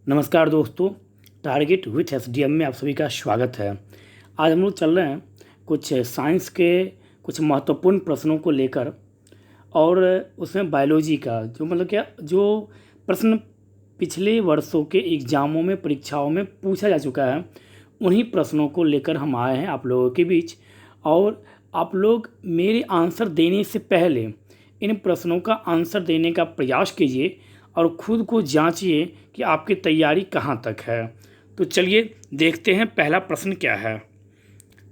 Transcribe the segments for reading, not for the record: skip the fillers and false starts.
नमस्कार दोस्तों, target with SDM में आप सभी का स्वागत है। आज हम लोग चल रहे हैं कुछ साइंस के कुछ महत्वपूर्ण प्रश्नों को लेकर, और उसमें बायोलॉजी का जो प्रश्न पिछले वर्षों के एग्ज़ामों में, परीक्षाओं में पूछा जा चुका है, उन्हीं प्रश्नों को लेकर हम आए हैं आप लोगों के बीच। और आप लोग मेरे आंसर देने से पहले इन प्रश्नों का आंसर देने का प्रयास कीजिए और ख़ुद को जांचिए कि आपकी तैयारी कहाँ तक है। तो चलिए देखते हैं पहला प्रश्न क्या है।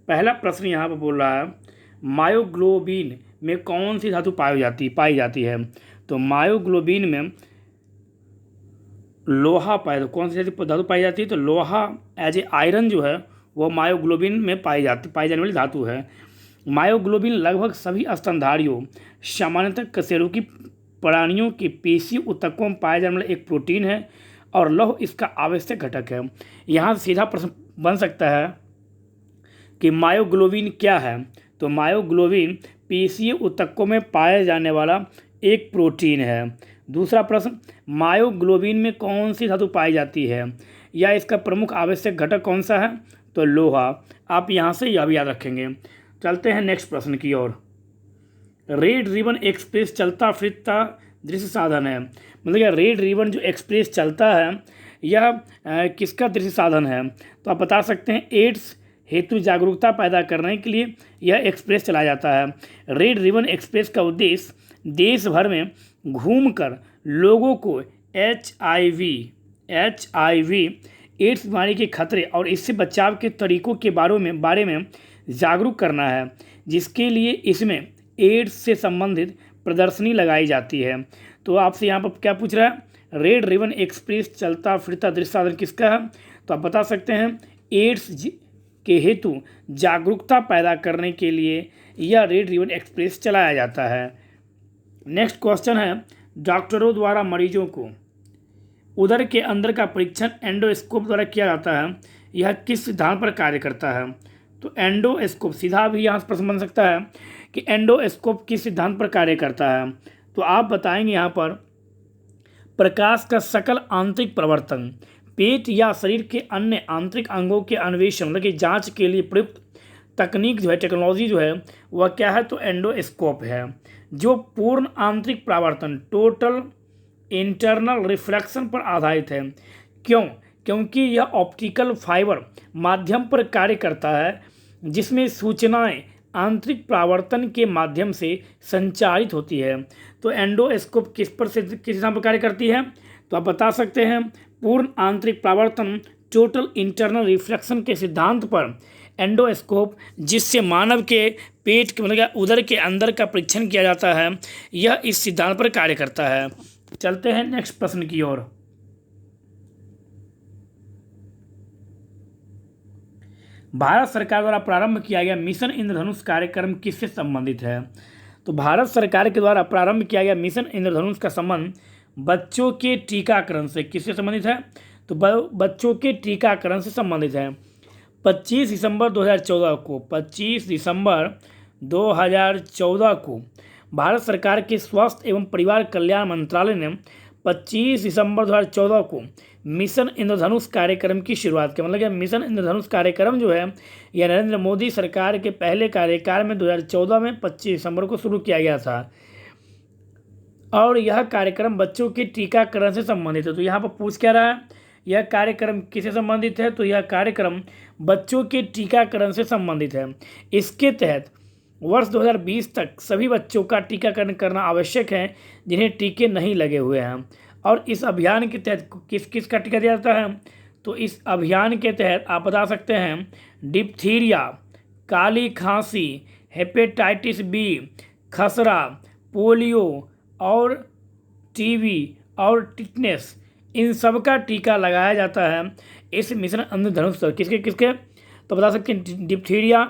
पहला प्रश्न यहाँ पर बोल रहा है, मायोग्लोबिन में कौन सी धातु पाई जाती है। तो मायोग्लोबिन में लोहा कौन सी धातु पाई जाती है। तो लोहा एज ए आयरन जो है वो मायोग्लोबिन में पाई जाने वाली धातु है। मायोग्लोबिन लगभग सभी स्तनधारियों, सामान्यतः कशेरुकी प्राणियों के पेशी ऊतकों में पाया जाने वाला एक प्रोटीन है और लौह इसका आवश्यक घटक है। यहाँ सीधा प्रश्न बन सकता है कि मायोग्लोबिन क्या है। तो मायोग्लोबिन पेशीय ऊतकों में पाया जाने वाला एक प्रोटीन है। दूसरा प्रश्न, मायोग्लोबिन में कौन सी धातु पाई जाती है या इसका प्रमुख आवश्यक घटक कौन सा है। तो लोहा। आप यहाँ से यह भी याद रखेंगे। चलते हैं नेक्स्ट प्रश्न की ओर। रेड रिबन एक्सप्रेस चलता फिरता दृश्य साधन है। मतलब यह रेड रिबन जो एक्सप्रेस चलता है यह किसका दृश्य साधन है। तो आप बता सकते हैं एड्स हेतु जागरूकता पैदा करने के लिए यह एक्सप्रेस चलाया जाता है। रेड रिबन एक्सप्रेस का उद्देश्य देश भर में घूमकर लोगों को HIV एड्स बीमारी के खतरे और इससे बचाव के तरीकों के बारे में जागरूक करना है, जिसके लिए इसमें एड्स से संबंधित प्रदर्शनी लगाई जाती है। तो आपसे यहाँ पर क्या पूछ रहा है, रेड रिबन एक्सप्रेस चलता फिरता दृश्य साधन किसका है। तो आप बता सकते हैं एड्स के हेतु जागरूकता पैदा करने के लिए यह रेड रिबन एक्सप्रेस चलाया जाता है। नेक्स्ट क्वेश्चन है, डॉक्टरों द्वारा मरीजों को उदर के अंदर का परीक्षण एंडोस्कोप द्वारा किया जाता है, यह किस सिद्धांत पर कार्य करता है। तो एंडोस्कोप, सीधा भी यहाँ प्रश्न बन सकता है कि एंडोस्कोप किस सिद्धांत पर कार्य करता है। तो आप बताएंगे यहाँ पर प्रकाश का सकल आंतरिक प्रवर्तन, पेट या शरीर के अन्य आंतरिक अंगों के अन्वेषण मतलब कि जांच के लिए प्रयुक्त तकनीक जो है, टेक्नोलॉजी जो है वह क्या है। तो एंडोस्कोप है, जो पूर्ण आंतरिक परावर्तन टोटल इंटरनल रिफ्लेक्शन पर आधारित है। क्योंकि यह ऑप्टिकल फाइबर माध्यम पर कार्य करता है, जिसमें सूचनाएं आंतरिक परावर्तन के माध्यम से संचारित होती है। तो एंडोस्कोप किस सिद्धांत पर कार्य करती है। तो आप बता सकते हैं पूर्ण आंतरिक परावर्तन टोटल इंटरनल रिफ्लेक्शन के सिद्धांत पर एंडोस्कोप, जिससे मानव के पेट के मतलब उदर के अंदर का परीक्षण किया जाता है, यह इस सिद्धांत पर कार्य करता है। चलते हैं नेक्स्ट प्रश्न की ओर। भारत सरकार द्वारा प्रारंभ किया गया मिशन इंद्रधनुष कार्यक्रम किससे संबंधित है। तो भारत सरकार के द्वारा प्रारंभ किया गया मिशन इंद्रधनुष का संबंध बच्चों के टीकाकरण से किससे संबंधित है। तो बच्चों के टीकाकरण से संबंधित है। 25 दिसंबर 2014 को भारत सरकार के स्वास्थ्य एवं परिवार कल्याण मंत्रालय ने 25 दिसंबर 2014 को मिशन इंद्रधनुष कार्यक्रम की शुरुआत की। मतलब कि मिशन इंद्रधनुष कार्यक्रम जो है यह नरेंद्र मोदी सरकार के पहले कार्यकाल में 2014 में 25 दिसंबर को शुरू किया गया था, और यह कार्यक्रम बच्चों के टीकाकरण से संबंधित है। तो यहाँ पर पूछ क्या रहा है, यह कार्यक्रम किससे संबंधित है। तो यह कार्यक्रम बच्चों के टीकाकरण से संबंधित है। इसके तहत वर्ष 2020 तक सभी बच्चों का टीकाकरण करना आवश्यक है जिन्हें टीके नहीं लगे हुए हैं। और इस अभियान के तहत किस किस का टीका दिया जाता है। तो इस अभियान के तहत आप बता सकते हैं डिप्थीरिया, काली खांसी, हेपेटाइटिस बी, खसरा, पोलियो और टीबी और टिटनेस, इन सब का टीका लगाया जाता है इस मिशन इंद्रधनुष पर। किसके किसके। तो बता सकते हैं डिप्थीरिया,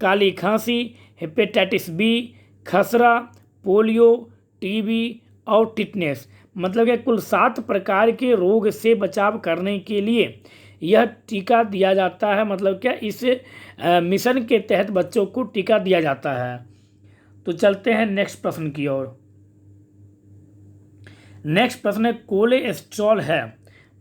काली खांसी, हेपेटाइटिस बी, खसरा, पोलियो, टीबी और टिटनेस। मतलब कि कुल 7 प्रकार के रोग से बचाव करने के लिए यह टीका दिया जाता है। मतलब क्या इस मिशन के तहत बच्चों को टीका दिया जाता है। तो चलते हैं नेक्स्ट प्रश्न की ओर। नेक्स्ट प्रश्न है कोलेस्ट्रॉल है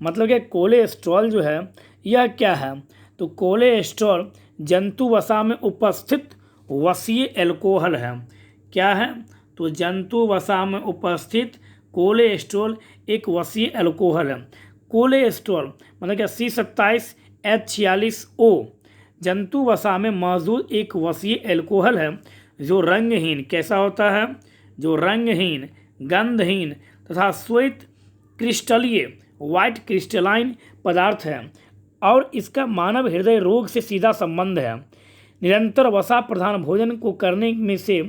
मतलब कि कोलेस्ट्रॉल जो है यह क्या है, तो कोलेस्ट्रॉल जंतु वसा में उपस्थित वसीय एल्कोहल है। क्या है, तो जंतु वसा में उपस्थित कोलेस्ट्रॉल एक वसीय एल्कोहल है। कोलेस्ट्रॉल मतलब क्या C27H46O जंतु वसा में मौजूद एक वसीय एल्कोहल है जो रंगहीन कैसा होता है, जो रंगहीन, गंधहीन तथा श्वेत क्रिस्टलीय व्हाइट क्रिस्टलाइन पदार्थ है और इसका मानव हृदय रोग से सीधा संबंध है। निरंतर वसा प्रधान भोजन को करने में से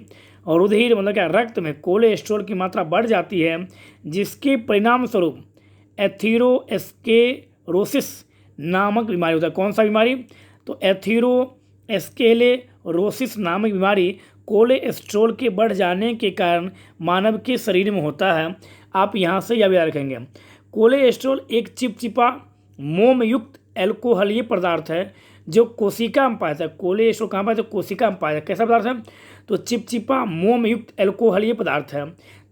रुधिर मतलब क्या रक्त में कोलेस्ट्रॉल की मात्रा बढ़ जाती है, जिसके परिणाम स्वरूप एथीरोस्क्लेरोसिस नामक बीमारी होता है। कौन सा बीमारी, तो एथीरोस्क्लेरोसिस नामक बीमारी कोलेस्ट्रॉल के बढ़ जाने के कारण मानव के शरीर में होता है। आप यहाँ से यह भी याद रखेंगे, कोलेस्ट्रॉल एक चिपचिपा मोम युक्त एल्कोहलीय पदार्थ है जो कोशिका में पाया जाता है। कोलेस्ट्रॉल कहाँ पाया जाता है, कोशिका में पाया जाता है। कैसा पदार्थ है, तो चिपचिपा मोम युक्त एल्कोहलीय पदार्थ है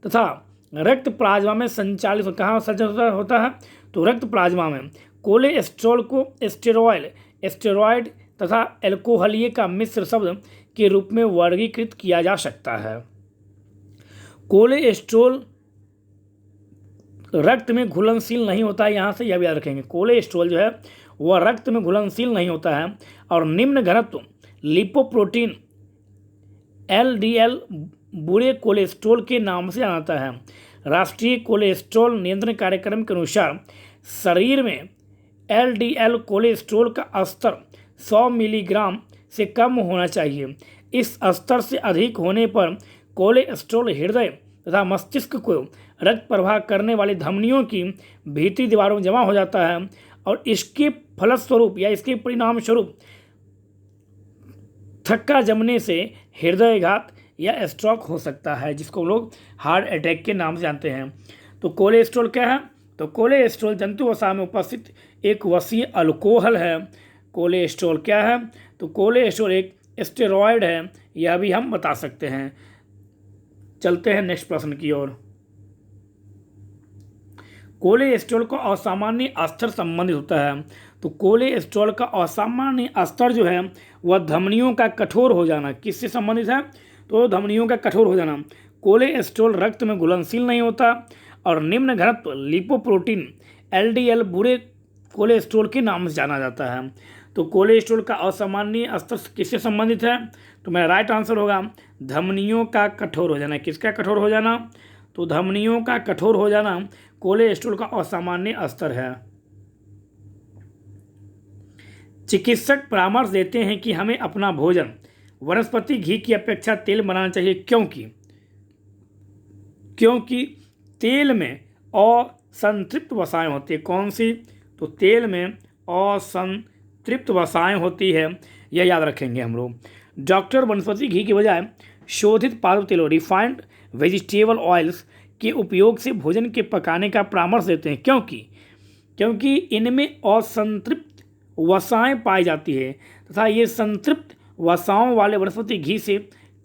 तथा रक्त प्लाज्मा में संचालित कहाँ संचालित होता है, तो रक्त प्लाज्मा में। कोलेस्ट्रॉल को स्टेरॉयड तथा एल्कोहलीय का मिश्र शब्द के रूप में वर्गीकृत किया जा सकता है। कोलेस्ट्रॉल रक्त में घुलनशील नहीं होता है, यहाँ से यह भी याद रखेंगे। कोलेस्ट्रॉल जो है वह रक्त में घुलनशील नहीं होता है और निम्न घनत्व लिपोप्रोटीन LDL बुरे कोलेस्ट्रॉल के नाम से जाना जाता है। राष्ट्रीय कोलेस्ट्रॉल नियंत्रण कार्यक्रम के अनुसार शरीर में LDL कोलेस्ट्रॉल का स्तर 100 मिलीग्राम से कम होना चाहिए। इस स्तर से अधिक होने पर कोलेस्ट्रॉल हृदय तथा मस्तिष्क को रक्त प्रवाह करने वाली धमनियों की भीतरी दीवारों में जमा हो जाता है और इसके फलस्वरूप या इसके परिणाम स्वरूप थक्का जमने से हृदयघात या स्ट्रोक हो सकता है, जिसको लोग हार्ट अटैक के नाम से जानते हैं। तो कोलेस्ट्रॉल क्या है, तो कोलेस्ट्रॉल जंतु वसा में उपस्थित एक वसीय अल्कोहल है। कोलेस्ट्रॉल क्या है, तो कोलेस्ट्रॉल एक स्टेरॉयड है, यह भी हम बता सकते हैं। चलते हैं नेक्स्ट प्रश्न की ओर। कोलेस्ट्रॉल का असामान्य स्तर संबंधित होता है। तो कोलेस्ट्रॉल का असामान्य स्तर जो है वह धमनियों का कठोर हो जाना किससे संबंधित है, तो धमनियों का कठोर हो जाना। कोलेस्ट्रॉल रक्त में घुलनशील नहीं होता और निम्न घनत्व लिपोप्रोटीन LDL बुरे कोलेस्ट्रॉल के नाम से जाना जाता है। तो कोलेस्ट्रॉल का असामान्य स्तर किससे संबंधित है, तो मेरा राइट आंसर होगा धमनियों का कठोर हो जाना। किसका कठोर हो जाना, तो धमनियों का कठोर हो जाना कोलेस्ट्रॉल का असामान्य स्तर है। चिकित्सक परामर्श देते हैं कि हमें अपना भोजन वनस्पति घी की अपेक्षा तेल बनाना चाहिए, क्योंकि तेल में असंतृप्त वसाएं होती है। कौन सी, तो तेल में असंतृप्त वसाएं होती है, यह याद रखेंगे हम लोग। डॉक्टर वनस्पति घी की बजाय शोधित पादप तेलों रिफाइंड वेजिटेबल ऑयल्स के उपयोग से भोजन के पकाने का परामर्श देते हैं, क्योंकि इनमें असंतृप्त वसाएं पाई जाती है तथा ये संतृप्त वसाओं वाले वनस्पति घी से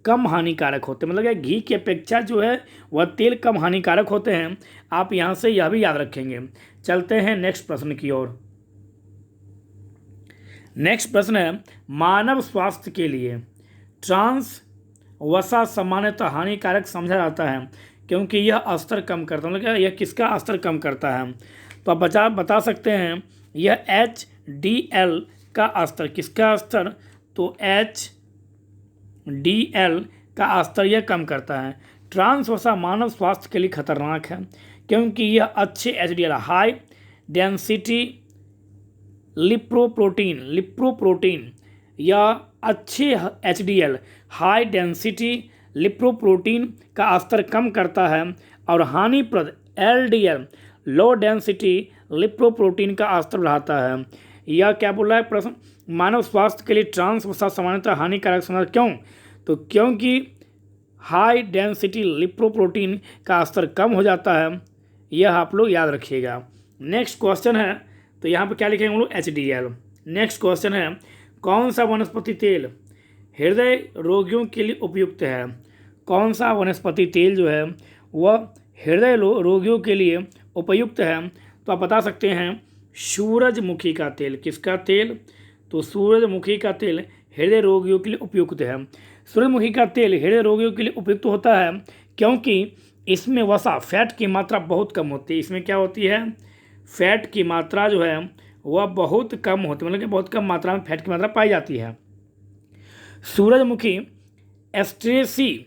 कम हानिकारक होते हैं। मतलब कि घी की अपेक्षा जो है वह तेल कम हानिकारक होते हैं। आप यहाँ से यह भी याद रखेंगे। चलते हैं नेक्स्ट प्रश्न की ओर। नेक्स्ट प्रश्न है, मानव स्वास्थ्य के लिए ट्रांस वसा सामान्यतः हानिकारक समझा जाता है क्योंकि यह स्तर कम करता है। मतलब यह किसका स्तर कम करता है, तो आप बता सकते हैं यह HDL का स्तर। किसका स्तर, तो HDL का स्तर यह कम करता है। ट्रांस वसा मानव स्वास्थ्य के लिए खतरनाक है क्योंकि यह अच्छे HDL हाई डेंसिटी लिप्रोप्रोटीन या अच्छे HDL हाई डेंसिटी लिप्रोप्रोटीन का स्तर कम करता है और हानिप्रद LDL लो डेंसिटी लिप्रोप्रोटीन का स्तर बढ़ाता है। यह क्या बोल रहा है प्रश्न, मानव स्वास्थ्य के लिए ट्रांस वसा सामान्यतः हानिकारक समझा, क्यों, तो क्योंकि हाई डेंसिटी लिप्रोप्रोटीन का स्तर कम हो जाता है। यह आप लोग याद रखिएगा। नेक्स्ट क्वेश्चन है, तो यहाँ पर क्या लिखेंगे हम लोग HDL। नेक्स्ट क्वेश्चन है, कौन सा वनस्पति तेल हृदय रोगियों के लिए उपयुक्त है। कौन सा वनस्पति तेल जो है वह हृदय रोगियों के लिए उपयुक्त है, तो आप बता सकते हैं सूरजमुखी का तेल, किसका तेल? तो सूरजमुखी का तेल हृदय रोगियों के लिए उपयुक्त है। सूरजमुखी का तेल हृदय रोगियों के लिए उपयुक्त होता है क्योंकि इसमें वसा, फैट की मात्रा बहुत कम होती है। इसमें क्या होती है? फैट की मात्रा जो है वह बहुत कम होती है, मतलब कि बहुत कम मात्रा में फैट की मात्रा पाई जाती है। सूरजमुखी एस्ट्रेसी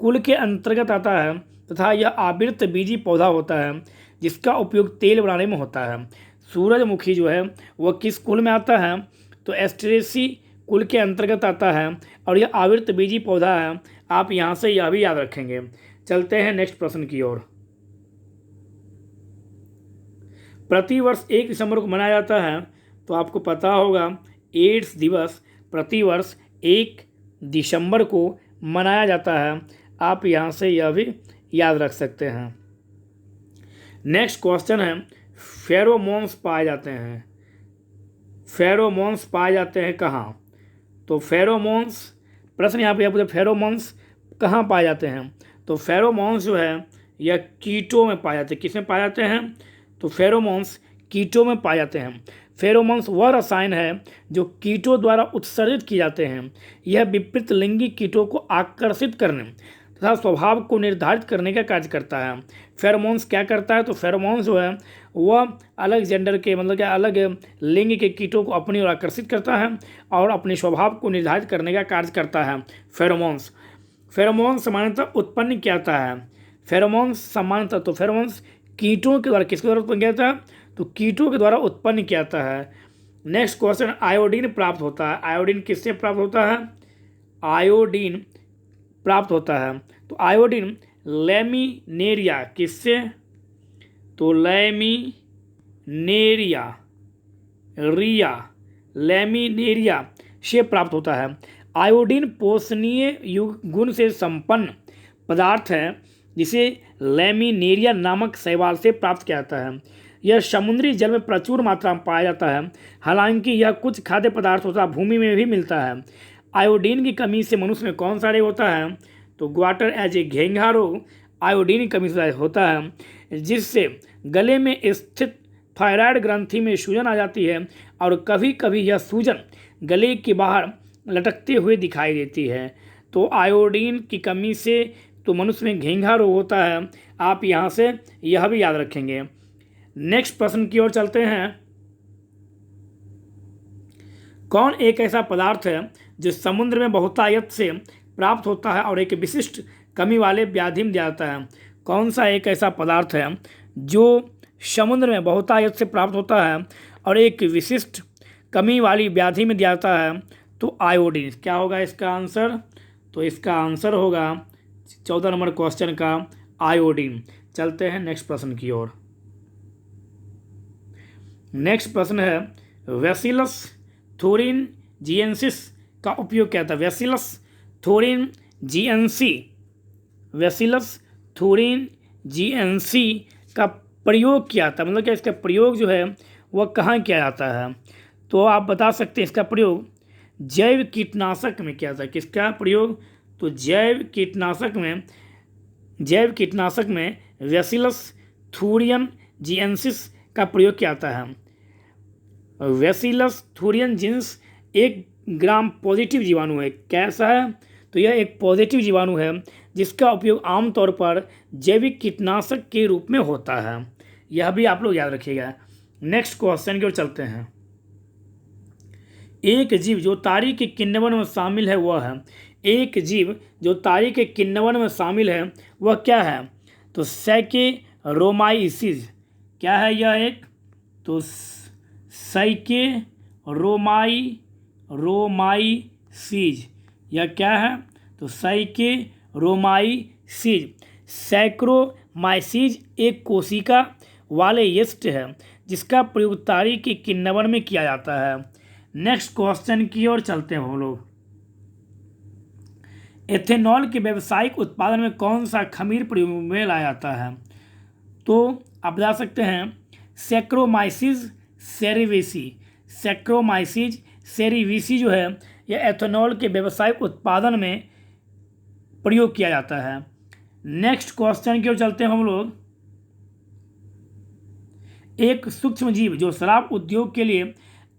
कुल के अंतर्गत आता है तथा यह आवृत बीजी पौधा होता है जिसका उपयोग तेल बनाने में होता है। सूरजमुखी जो है वह किस कुल में आता है? तो एस्ट्रेसी कुल के अंतर्गत आता है और यह आवृत बीजी पौधा है। आप यहाँ से यह भी याद रखेंगे। चलते हैं नेक्स्ट प्रश्न की ओर। प्रतिवर्ष 1 दिसंबर को मनाया जाता है, तो आपको पता होगा एड्स दिवस प्रतिवर्ष 1 दिसंबर को मनाया जाता है। आप यहाँ से यह भी याद रख सकते हैं। नेक्स्ट क्वेश्चन है, फेरोमोन्स पाए जाते हैं। फेरोमोन्स पाए जाते हैं कहाँ? तो फेरोमोन्स, प्रश्न यहाँ पे पूछा फेरोमोन्स कहाँ पाए जाते हैं? तो फेरोमोन्स जो है यह कीटों में पाए जाते हैं। किस में पाए जाते हैं? तो फेरोमोन्स कीटों में पाए जाते हैं। फेरोमोन्स वह रसायन है जो कीटों द्वारा उत्सर्जित किए जाते हैं। यह विपरीत लिंगी कीटों को आकर्षित करने तथा स्वभाव को निर्धारित करने का कार्य करता है। फेरोमोन्स क्या करता है? तो फेरोमोन्स जो है वह अलग जेंडर के, मतलब कि अलग लिंग के कीटों को अपनी ओर आकर्षित करता है और अपने स्वभाव को निर्धारित करने का कार्य करता है फेरोमोन्स। फेरोमोन्स सामान्यतः उत्पन्न किया जाता है। फेरोमोन्स सामान्यतः, तो फेरोमोन्स कीटों के द्वारा, किसके द्वारा उत्पन्न किया जाता है? तो कीटों के द्वारा उत्पन्न किया जाता है। नेक्स्ट क्वेश्चन, आयोडीन प्राप्त होता है। आयोडीन किससे प्राप्त होता है? आयोडीन प्राप्त होता है। तो आयोडीन लैमिनेरिया, किससे? तो लैमिनेरिया से प्राप्त होता है। आयोडीन पोषणीय गुण से संपन्न पदार्थ है जिसे लैमिनेरिया नामक शैवाल से प्राप्त किया जाता है। यह समुद्री जल में प्रचुर मात्रा में पाया जाता है। हालांकि यह कुछ खाद्य पदार्थों तथा भूमि में भी मिलता है। आयोडीन की कमी से मनुष्य में कौन सा रोग होता है? तो ग्वाटर एज ए घेंघा रोग आयोडीन की कमी से होता है, जिससे गले में स्थित थायराइड ग्रंथि में सूजन आ जाती है और कभी कभी यह सूजन गले के बाहर लटकते हुए दिखाई देती है। तो आयोडीन की कमी से तो मनुष्य में घेंघा रोग होता है। आप यहाँ से यह भी याद रखेंगे। नेक्स्ट प्रश्न की ओर चलते हैं। कौन एक ऐसा पदार्थ है जो समुद्र में बहुतायत से प्राप्त होता है और एक विशिष्ट कमी वाले व्याधि में दिया जाता है? कौन सा एक ऐसा पदार्थ है जो समुद्र में बहुतायत से प्राप्त होता है और एक विशिष्ट कमी वाली व्याधि में दिया जाता है? तो आयोडीन। क्या होगा इसका आंसर? तो इसका आंसर होगा 14 नंबर क्वेश्चन का आयोडीन। चलते हैं नेक्स्ट प्रश्न की ओर। नेक्स्ट प्रश्न है, बैसिलस थोरिनजिएंसिस का उपयोग क्या था? बैसिलस थोरिनजिएंसी का प्रयोग किया था, मतलब क्या इसका प्रयोग जो है वह कहाँ किया जाता है? तो आप बता सकते हैं इसका प्रयोग जैव कीटनाशक में किया था। किसका प्रयोग? तो जैव कीटनाशक में बैसिलस थोरिनजिएंसिस का प्रयोग किया जाता है। बैसिलस थोरिनजिएंसिस एक ग्राम पॉजिटिव जीवाणु है। कैसा है? तो यह एक पॉजिटिव जीवाणु है जिसका उपयोग आमतौर पर जैविक कीटनाशक के रूप में होता है। यह भी आप लोग याद रखिएगा। नेक्स्ट क्वेश्चन की ओर चलते हैं। एक जीव जो तारी के किण्वन में शामिल है वह है। एक जीव जो तारी के किण्वन में शामिल है वह क्या है? तो सैकेरोमाइसीज। क्या है यह एक? तो सैकेरोमाइसीज। यह क्या है? तो सैकेरोमाइसीज। सैक्रोमाइसीज एक कोशिका वाले यीस्ट है जिसका प्रयोग तारी के किण्वन में किया जाता है। नेक्स्ट क्वेश्चन की ओर चलते हैं हम लोग। एथेनॉल के व्यावसायिक उत्पादन में कौन सा खमीर प्रयोग में लाया जाता है? तो आप बता सकते हैं सैक्रोमाइसीज सेरेविसी। सैक्रोमाइसीज सेरेविसी जो है यह एथेनॉल के व्यावसायिक उत्पादन में प्रयोग किया जाता है। नेक्स्ट क्वेश्चन की ओर चलते हैं हम लोग। एक सूक्ष्म जीव जो शराब उद्योग के लिए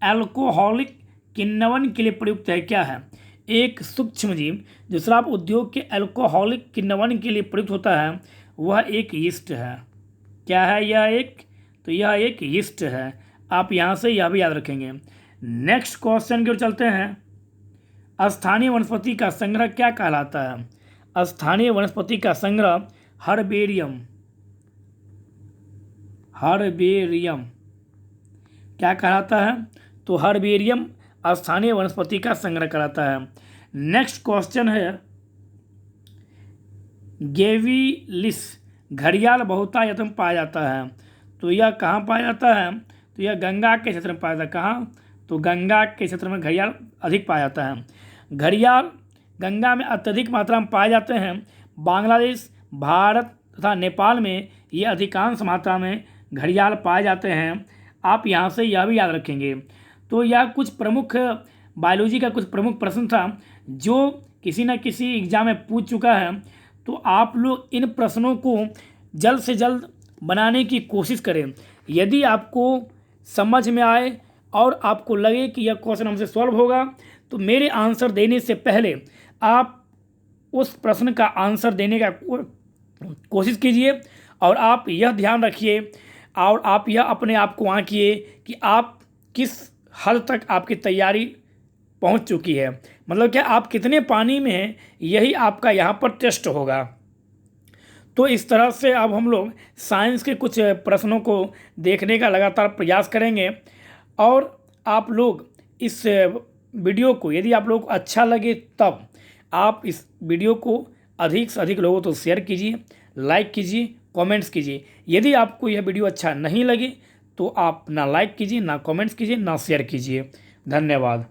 अल्कोहलिक किण्वन के लिए प्रयुक्त है, क्या है? एक सूक्ष्म जीव जो शराब उद्योग के अल्कोहलिक किण्वन के लिए प्रयुक्त होता है वह एक यीस्ट है। क्या है यह? तो यह एक यीस्ट है। आप यहाँ से यह भी याद रखेंगे। नेक्स्ट क्वेश्चन की ओर चलते हैं। स्थानीय वनस्पति का संग्रह क्या कहलाता है? स्थानीय वनस्पति का संग्रह हर्बेरियम क्या कहलाता है? तो हर्बेरियम स्थानीय वनस्पति का संग्रह कहलाता है। नेक्स्ट क्वेश्चन है, गेविलिस घड़ियाल बहुतायत में पाया जाता है, तो यह कहाँ पाया जाता है? तो यह गंगा के क्षेत्र में पाया जाता है। कहाँ? तो गंगा के क्षेत्र में घड़ियाल अधिक पाया जाता है। घड़ियाल गंगा में अत्यधिक मात्रा में पाए जाते हैं। बांग्लादेश, भारत तथा नेपाल में ये अधिकांश मात्रा में घड़ियाल पाए जाते हैं। आप यहाँ से यह भी याद रखेंगे। तो यह कुछ प्रमुख बायोलॉजी का कुछ प्रमुख प्रश्न था जो किसी न किसी एग्जाम में पूछ चुका है। तो आप लोग इन प्रश्नों को जल्द से जल्द बनाने की कोशिश करें। यदि आपको समझ में आए और आपको लगे कि यह क्वेश्चन हमसे सॉल्व होगा तो मेरे आंसर देने से पहले आप उस प्रश्न का आंसर देने का कोशिश कीजिए और आप यह ध्यान रखिए और आप यह अपने आप को आंकिए कि आप किस हद तक आपकी तैयारी पहुंच चुकी है। मतलब क्या आप कितने पानी में हैं, यही आपका यहाँ पर टेस्ट होगा। तो इस तरह से अब हम लोग साइंस के कुछ प्रश्नों को देखने का लगातार प्रयास करेंगे। और आप लोग इस वीडियो को, यदि आप लोग को अच्छा लगे तब आप इस वीडियो को अधिक से अधिक लोगों तो शेयर कीजिए, लाइक कीजिए, कमेंट्स कीजिए। यदि आपको यह वीडियो अच्छा नहीं लगे तो आप ना लाइक कीजिए, ना कमेंट्स कीजिए, ना शेयर कीजिए। धन्यवाद।